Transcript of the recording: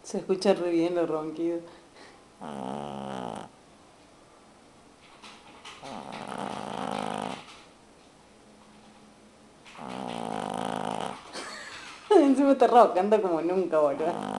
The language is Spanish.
Se escucha re bien los ronquidos. Encima está roncando como nunca, boludo.